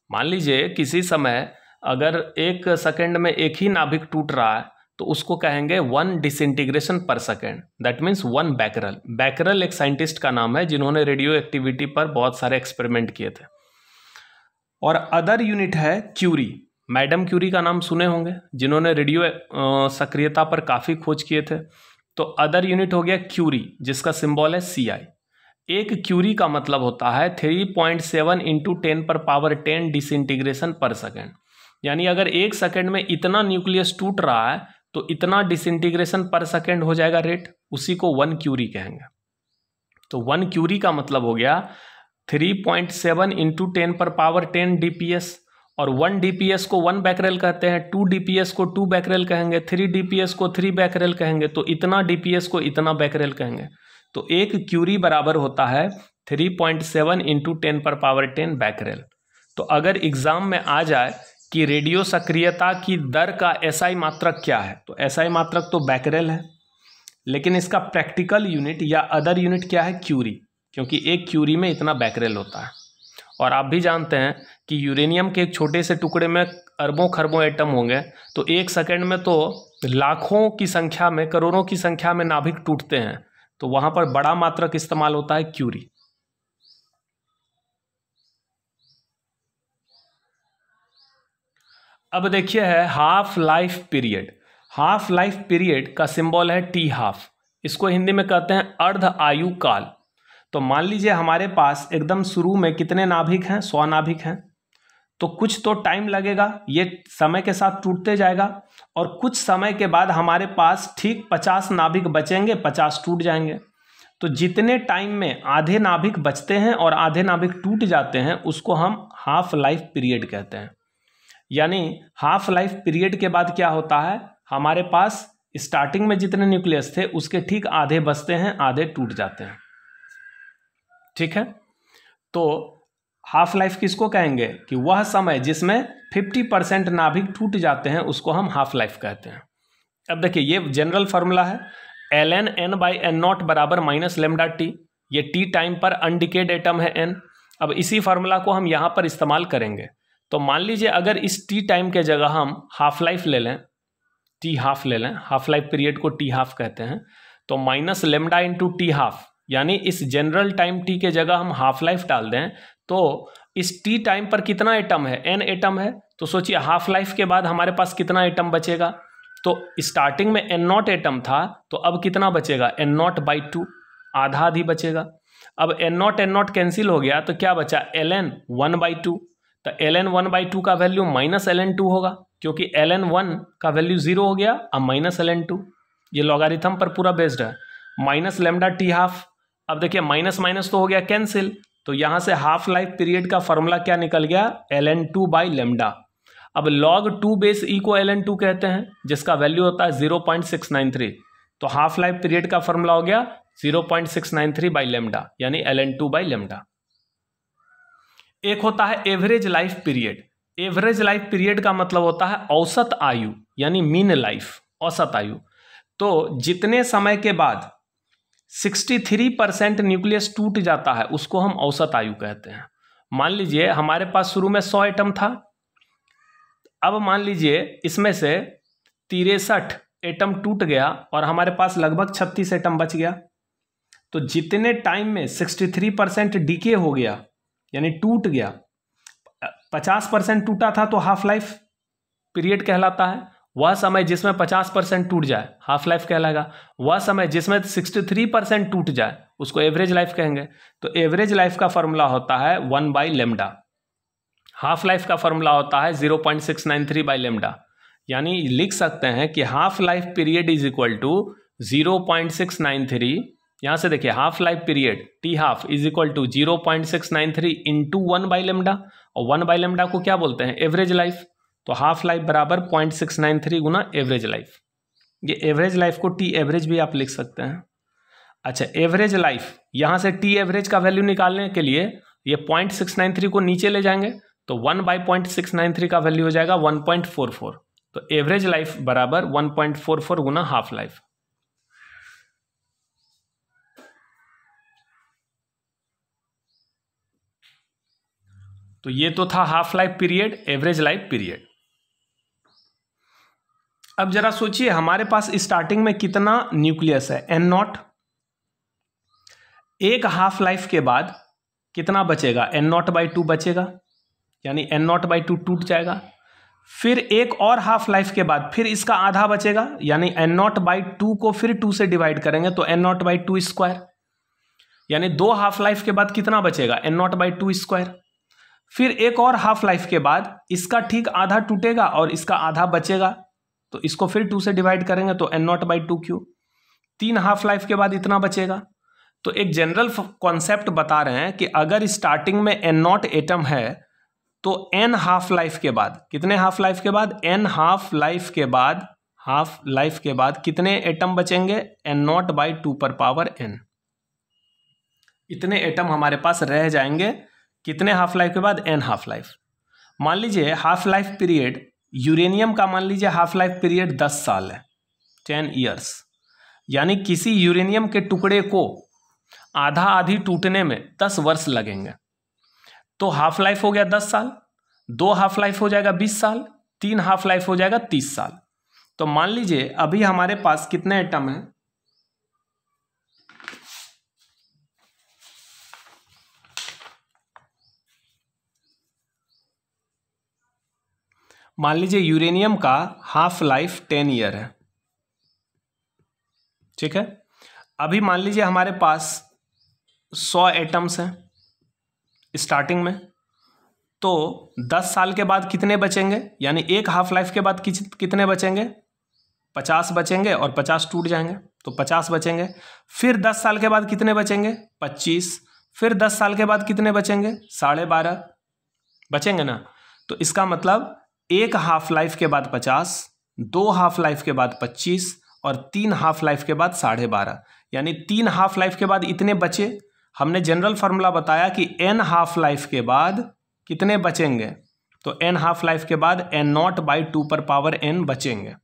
मान लीजिए किसी समय अगर 1 सेकेंड में एक ही नाभिक टूट रहा है तो उसको कहेंगे 1 डिसइंटीग्रेशन पर second, that means 1 Becquerel. Becquerel एक साइंटिस्ट का नाम है जिन्होंने रेडियो एक्टिविटी पर बहुत सारे एक्सपेरिमेंट किए थे। और अदर यूनिट है क्यूरी। मैडम क्यूरी का नाम सुने होंगे, जिन्होंने रेडियो सक्रियता पर काफ़ी खोज किए थे। तो अदर यूनिट हो गया क्यूरी, जिसका सिंबल है CI। एक क्यूरी का मतलब होता है 3.7 × 10⁻10 डिसइंटीग्रेशन पर सेकेंड। यानी अगर 1 सेकेंड में इतना न्यूक्लियस टूट रहा है तो इतना डिसइंटीग्रेशन पर सेकेंड हो जाएगा रेट, उसी को 1 क्यूरी कहेंगे। तो 1 क्यूरी का मतलब हो गया 3.7 × 10⁻10 DPS, और 1 DPS को 1 बैकरेल कहते हैं, 2 DPS को 2 बैकरेल कहेंगे, 3 DPS को 3 बैकरेल कहेंगे, तो इतना DPS को इतना बैकरेल कहेंगे। तो एक क्यूरी बराबर होता है 3.7 × 10⁻10 बैकरेल। तो अगर एग्जाम में आ जाए कि रेडियो सक्रियता की दर का एसआई मात्रक क्या है, तो एसआई मात्रक तो बैकरेल है, लेकिन इसका प्रैक्टिकल यूनिट या अदर यूनिट क्या है, क्यूरी, क्योंकि एक क्यूरी में इतना बैकरेल होता है। और आप भी जानते हैं कि यूरेनियम के एक छोटे से टुकड़े में अरबों खरबों एटम होंगे, तो 1 सेकेंड में तो लाखों की संख्या में, करोड़ों की संख्या में नाभिक टूटते हैं, तो वहां पर बड़ा मात्रक इस्तेमाल होता है क्यूरी। अब देखिए है half life period. Half life period का सिंबल है T²। इसको हिंदी में कहते हैं अर्ध आयु काल। तो मान लीजिए हमारे पास एकदम शुरू में कितने नाभिक हैं, 100 नाभिक हैं, तो कुछ तो टाइम लगेगा, ये समय के साथ टूटते जाएगा, और कुछ समय के बाद हमारे पास ठीक 50 नाभिक बचेंगे, 50 टूट जाएंगे। तो जितने टाइम में आधे नाभिक बचते हैं और आधे नाभिक टूट जाते हैं उसको हम हाफ लाइफ पीरियड कहते हैं। यानी हाफ लाइफ पीरियड के बाद क्या होता है, हमारे पास स्टार्टिंग में जितने न्यूक्लियस थे उसके ठीक आधे बचते हैं, आधे टूट जाते हैं। ठीक है, तो हाफ लाइफ किसको कहेंगे कि वह समय जिसमें 50% नाभिक टूट जाते हैं उसको हम हाफ लाइफ कहते हैं। अब देखिए ये जनरल फार्मूला है, ln n/n0 बराबर माइनस लेमडा टी। ये टी टाइम पर अनडिकेड एटम है n। अब इसी फार्मूला को हम यहाँ पर इस्तेमाल करेंगे। तो मान लीजिए अगर इस टी टाइम के जगह हम हाफ लाइफ ले लें, T½ ले लें, हाफ लाइफ पीरियड को T½ कहते हैं, तो माइनस लेमडा इंटू T½ यानी इस जनरल टाइम T के जगह हम हाफ लाइफ डाल दें तो इस T टाइम पर कितना एटम है, n एटम है। तो सोचिए हाफ लाइफ के बाद हमारे पास कितना एटम बचेगा, तो स्टार्टिंग में n0 एटम था तो अब कितना बचेगा, n0/2, आधा आधी बचेगा। अब n0 कैंसिल हो गया तो क्या बचा, ln 1/2। तो ln 1/2 का वैल्यू माइनस ln2 होगा, क्योंकि ln 1 का वैल्यू 0 हो गया, अब माइनस ln2। ये लॉगरिथम पर पूरा बेस्ड है। माइनस लेमडा T½ अब देखिए माइनस माइनस तो हो गया कैंसिल, तो यहाँ से हाफ लाइफ पीरियड का फॉर्मूला क्या निकल गया, ln2/λ। अब log 2 बेस e को ln2 कहते हैं, जिसका वैल्यू होता है 0.693। तो हाफ लाइफ पीरियड का फॉर्मूला हो गया 0.693 बाई लेमडा, यानी ln2 बाई लेमडा। एक होता है average life period. Average life period का मतलब होता है औसत आयु, यानी मीन लाइफ, औसत आयु। तो जितने समय के बाद 63% न्यूक्लियस टूट जाता है उसको हम औसत आयु कहते हैं। मान लीजिए हमारे पास शुरू में 100 एटम था, अब मान लीजिए इसमें से 63 एटम टूट गया और हमारे पास लगभग 36 एटम बच गया। तो जितने टाइम में 63% डीके हो गया, यानी टूट गया, 50% टूटा था तो हाफ लाइफ पीरियड कहलाता है। वह समय जिसमें 50% टूट जाए हाफ लाइफ कहलाएगा। वह समय जिसमें 63% टूट जाए उसको एवरेज लाइफ कहेंगे। तो एवरेज लाइफ का फॉर्मूला होता है 1 बाई लेमडा। हाफ लाइफ का फॉर्मूला होता है 0.693 बाई लेमडा। यानी लिख सकते हैं कि half life period is equal to 0.693, यहां से देखिए half life period T half is equal to 0.693 into 1 by lambda, और 1 बाई लेमडा को क्या बोलते हैं, एवरेज लाइफ। तो हाफ लाइफ बराबर 0.693 गुना एवरेज लाइफ। ये एवरेज लाइफ को टी एवरेज भी आप लिख सकते हैं। अच्छा, एवरेज लाइफ, यहां से टी एवरेज का वैल्यू निकालने के लिए ये 0.693 को नीचे ले जाएंगे, तो 1 बाई 0.693 का वैल्यू हो जाएगा 1.44। तो एवरेज लाइफ बराबर 1.44 गुना हाफ लाइफ। तो ये तो था half life period, average life period. अब जरा सोचिए हमारे पास स्टार्टिंग में कितना न्यूक्लियस है, N0। एक हाफ लाइफ के बाद कितना बचेगा, N0/2 बचेगा, यानी N0/2 टूट जाएगा। फिर एक और हाफ लाइफ के बाद फिर इसका आधा बचेगा, यानी N0/2 को फिर 2 से डिवाइड करेंगे तो N0/2 स्क्वायर, यानी 2 हाफ लाइफ के बाद कितना बचेगा, N0/2 स्क्वायर। फिर एक और हाफ लाइफ के बाद इसका ठीक आधा टूटेगा और इसका आधा बचेगा, तो इसको फिर 2 से डिवाइड करेंगे तो N0/2 क्यूब। 3 हाफ लाइफ के बाद इतना बचेगा। तो एक जनरल कॉन्सेप्ट बता रहे हैं कि अगर स्टार्टिंग में N0 एटम है तो N हाफ लाइफ के बाद, कितने हाफ लाइफ के बाद, N हाफ लाइफ के बाद कितने एटम बचेंगे, N0/2 पर पावर n। इतने एटम हमारे पास रह जाएंगे कितने हाफ लाइफ के बाद, N हाफ लाइफ। मान लीजिए हाफ लाइफ पीरियड यूरेनियम का, मान लीजिए हाफ लाइफ पीरियड 10 साल है, 10 ईयर्स, यानी किसी यूरेनियम के टुकड़े को आधा आधी टूटने में 10 वर्ष लगेंगे। तो हाफ लाइफ हो गया 10 साल, 2 हाफ लाइफ हो जाएगा 20 साल, 3 हाफ लाइफ हो जाएगा 30 साल। तो मान लीजिए अभी हमारे पास कितने एटम हैं, मान लीजिए यूरेनियम का हाफ लाइफ 10 ईयर है, ठीक है। अभी मान लीजिए हमारे पास 100 एटम्स हैं स्टार्टिंग में, तो 10 साल के बाद कितने बचेंगे, यानी एक हाफ लाइफ के बाद कितने बचेंगे, 50 बचेंगे और 50 टूट जाएंगे तो 50 बचेंगे। फिर 10 साल के बाद कितने बचेंगे, 25। फिर 10 साल के बाद कितने बचेंगे, 12.5 बचेंगे ना। तो इसका मतलब एक हाफ लाइफ के बाद 50, 2 हाफ लाइफ के बाद 25 और 3 हाफ लाइफ के बाद 12.5, यानी 3 हाफ लाइफ के बाद इतने बचे। हमने जनरल फार्मूला बताया कि N हाफ लाइफ के बाद कितने बचेंगे, तो N हाफ लाइफ के बाद N0/2 पर पावर n बचेंगे।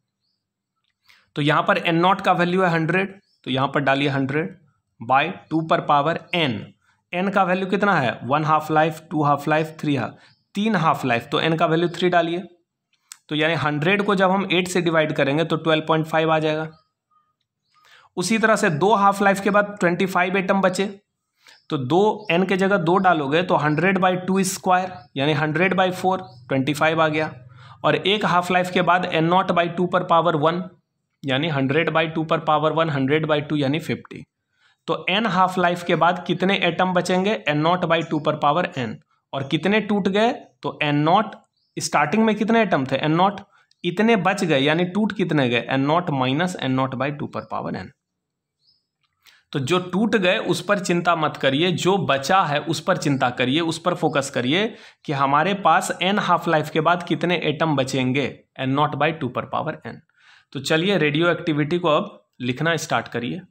तो यहाँ पर N0 का वैल्यू है 100, तो यहाँ पर डालिए 100/2 पर पावर n। n का वैल्यू कितना है, 1 half life, 2 half life, 3 half life, तो n का वैल्यू 3 डालिए। तो यानी 100 को जब हम 8 से डिवाइड करेंगे तो 12.5 आ जाएगा। उसी तरह से 2 हाफ लाइफ के बाद 25 एटम बचे, तो 2 n के जगह 2 डालोगे तो 100/2 स्क्वायर, यानी 100/4, 25 आ गया। और एक हाफ लाइफ के बाद N0/2 पर पावर 1, यानी 100/2 पर पावर 1, 100/2 यानी 50। तो n हाफ लाइफ के बाद कितने एटम बचेंगे, N0/2 पर पावर n। और कितने टूट गए, तो N0, स्टार्टिंग में कितने एटम थे, N0, इतने बच गए, यानी टूट कितने गए, N0 माइनस N0/2 पर पावर n। तो जो टूट गए उस पर चिंता मत करिए, जो बचा है उस पर चिंता करिए, उस पर फोकस करिए कि हमारे पास n हाफ लाइफ के बाद कितने एटम बचेंगे, N0/2 पर पावर n। तो चलिए रेडियो एक्टिविटी को अब लिखना स्टार्ट करिए।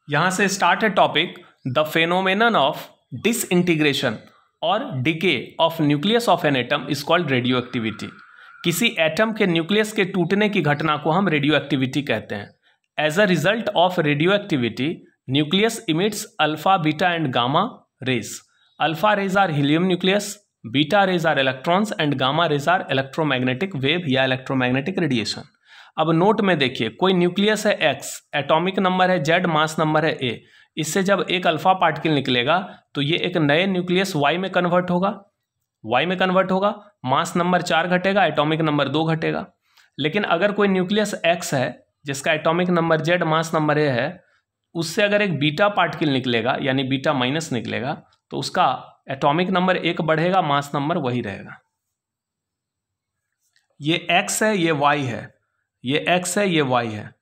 यहां से स्टार्ट है topic the phenomenon of disintegration और decay of nucleus of an atom is called radioactivity. किसी एटम के न्यूक्लियस के टूटने की घटना को हम रेडियो एक्टिविटी कहते हैं। As a result of radioactivity nucleus emits alpha beta and gamma rays. Alpha rays are helium nucleus, beta rays are electrons and gamma rays are electromagnetic wave या electromagnetic radiation. अब note में देखिए, कोई nucleus है X, atomic number है Z, mass number है A। इससे जब एक अल्फा पार्टिकल निकलेगा तो ये एक नए न्यूक्लियस Y में कन्वर्ट होगा, मास नंबर 4 घटेगा, एटॉमिक नंबर 2 घटेगा। लेकिन अगर कोई न्यूक्लियस X है जिसका atomic number Z, mass number A है, उससे अगर एक बीटा पार्टिकल निकलेगा यानी बीटा माइनस निकलेगा तो उसका एटॉमिक नंबर 1 बढ़ेगा, मास नंबर वही रहेगा। ये X है, ये Y है, ये X है, ये Y है।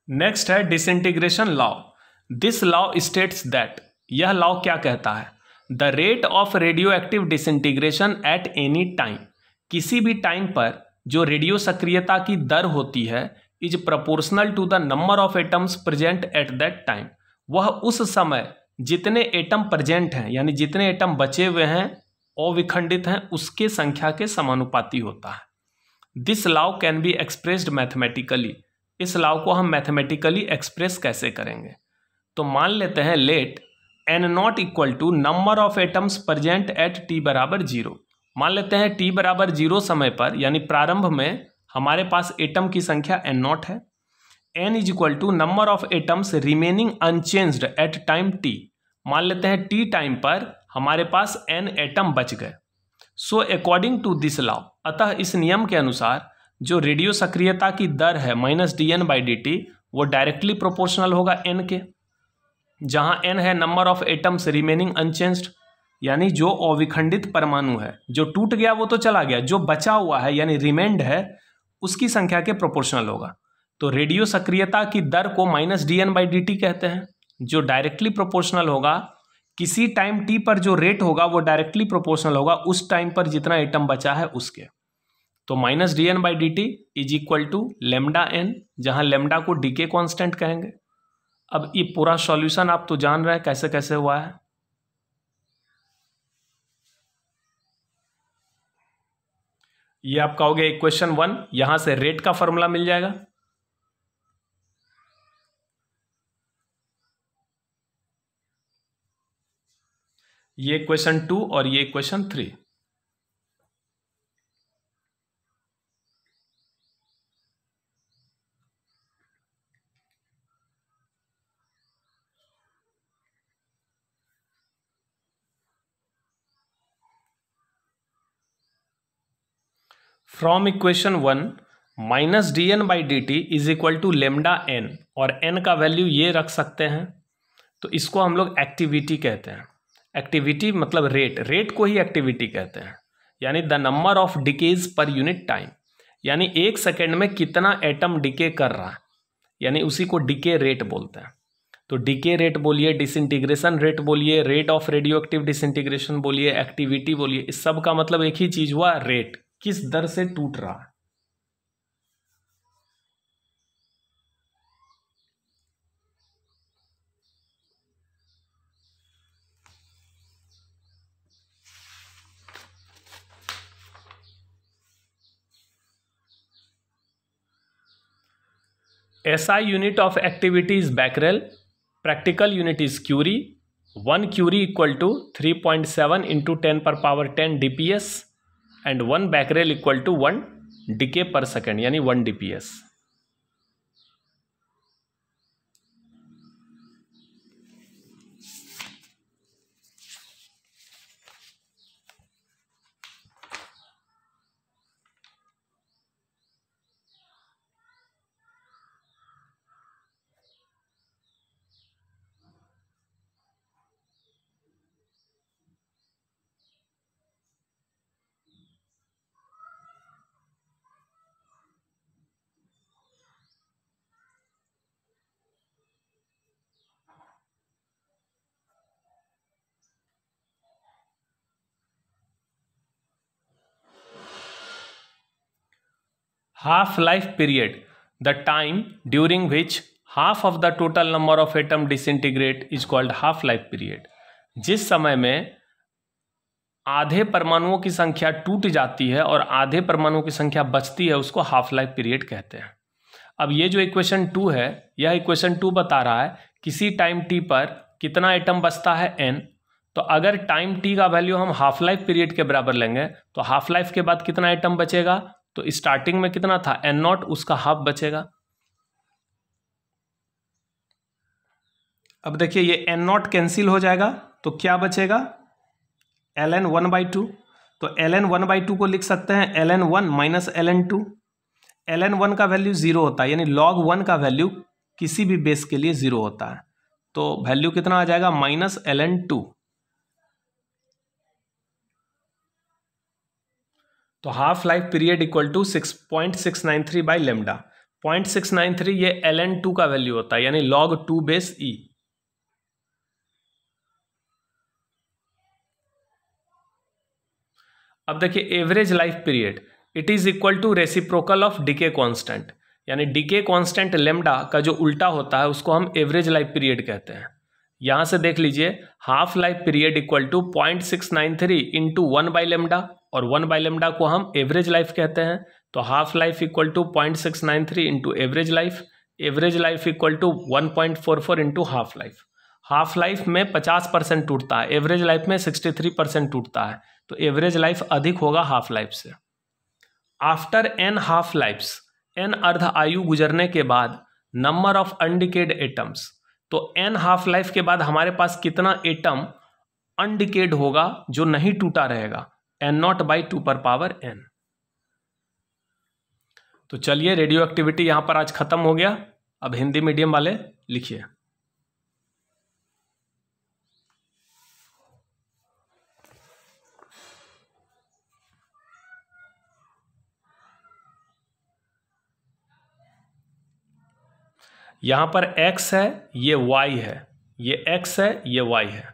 नेक्स्ट है disintegration law. This law states that, यह लॉ क्या कहता है, the rate of radioactive disintegration at any time, किसी भी टाइम पर जो रेडियो सक्रियता की दर होती है is proportional to the number of atoms present at that time. वह उस समय जितने एटम प्रेजेंट हैं यानी जितने एटम बचे हुए हैं अविखंडित हैं उसके संख्या के समानुपाती होता है। This law can be expressed mathematically. इस लॉ को हम मैथमेटिकली एक्सप्रेस कैसे करेंगे, तो मान लेते हैं let N naught equal to number of atoms present at T बराबर 0। मान लेते हैं टी बराबर 0 समय पर यानी प्रारंभ में हमारे पास एटम की संख्या एन नॉट है। N is equal to number of atoms remaining unchanged at time T. मान लेते हैं टी टाइम पर हमारे पास एन एटम बच गए। So according to this law, अतः इस नियम के अनुसार जो रेडियो सक्रियता की दर है -dn/dt वो डायरेक्टली प्रोपोर्शनल होगा n के, जहां n है number of atoms remaining unchanged यानी जो अविखंडित परमाणु है, जो टूट गया वो तो चला गया, जो बचा हुआ है यानी रिमेंड है उसकी संख्या के प्रोपोर्शनल होगा। तो रेडियो सक्रियता की दर को -dn/dt कहते हैं, जो डायरेक्टली प्रोपोर्शनल होगा। किसी टाइम t पर जो रेट होगा वो डायरेक्टली प्रोपोर्शनल होगा उस टाइम पर जितना एटम बचा है उसके। तो -dn/dt is equal to lambda N, जहां लेमडा को डीके कांस्टेंट कहेंगे। अब ये पूरा सॉल्यूशन आप तो जान रहे हैं कैसे कैसे हुआ है। ये आप कहोगे इक्वेशन 1, यहां से रेट का फॉर्मूला मिल जाएगा। ये इक्वेशन 2 और ये equation 3। From equation 1 -dn/dt is equal to lambda N, और एन का वैल्यू ये रख सकते हैं। तो इसको हम लोग एक्टिविटी कहते हैं। एक्टिविटी मतलब रेट को ही एक्टिविटी कहते हैं, यानी the number of decays per unit time, यानी 1 सेकेंड में कितना एटम डिके कर रहा है, यानी उसी को डिके रेट बोलते हैं। तो डिके रेट बोलिए, डिसइंटीग्रेशन रेट बोलिए, rate of radioactive disintegration बोलिए, एक्टिविटी बोलिए, इस सब का मतलब एक ही चीज हुआ, रेट, किस दर से टूट रहा है। SI unit of activity is becquerel, practical unit is curie, 1 curie equal to 3.7 into 10 per power 10 dps and 1 becquerel equal to 1 decay per second यानी 1 dps। Half life period, the time during which half of the total number of atom disintegrate is called half life period. जिस समय में आधे परमाणुओं की संख्या टूट जाती है और आधे परमाणुओं की संख्या बचती है, उसको हाफ लाइफ पीरियड कहते हैं। अब ये जो इक्वेशन 2 है, यह इक्वेशन 2 बता रहा है किसी टाइम t पर कितना एटम बचता है n। तो अगर टाइम t का वैल्यू हम हाफ लाइफ पीरियड के बराबर लेंगे तो हाफ लाइफ के बाद कितना एटम बचेगा, तो स्टार्टिंग में कितना था n0, उसका हाफ बचेगा। अब देखिए ये n0 कैंसिल हो जाएगा तो क्या बचेगा, ln 1/2। तो ln 1/2 को लिख सकते हैं ln 1 माइनस ln 2। ln 1 का वैल्यू 0 होता है, यानी log 1 का वैल्यू किसी भी बेस के लिए 0 होता है। तो वैल्यू कितना आ जाएगा, माइनस ln 2। तो half life period equal to 6.693 by lambda. 0.693 ये ln 2 का वैल्यू होता है, यानी log 2 बेस e। अब देखिए average life period, it is equal to reciprocal of decay constant, यानी डीके कांस्टेंट लेमडा का जो उल्टा होता है उसको हम एवरेज लाइफ पीरियड कहते हैं। यहां से देख लीजिए half life period equal to 0.693 into 1 by lambda, और 1 बाई लेमडा को हम एवरेज लाइफ कहते हैं। तो half life equal to 0.693 into average life equal to 1.44 into half life. Half life में 50% टूटता है, एवरेज लाइफ में 63% टूटता है, तो एवरेज लाइफ अधिक होगा हाफ लाइफ से। After N half lives, N अर्ध आयु गुजरने के बाद नंबर ऑफ अनडिकेड एटम्स, तो एन हाफ लाइफ के बाद हमारे पास कितना एटम अनडिकेड होगा जो नहीं टूटा रहेगा, n0/2 n। तो चलिए रेडियो एक्टिविटी यहां पर आज खत्म हो गया। अब हिंदी मीडियम वाले लिखिए। यहां पर x है, ये y है, ये x है, ये y है।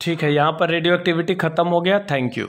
ठीक है, यहाँ पर रेडियो एक्टिविटी ख़त्म हो गया। Thank you.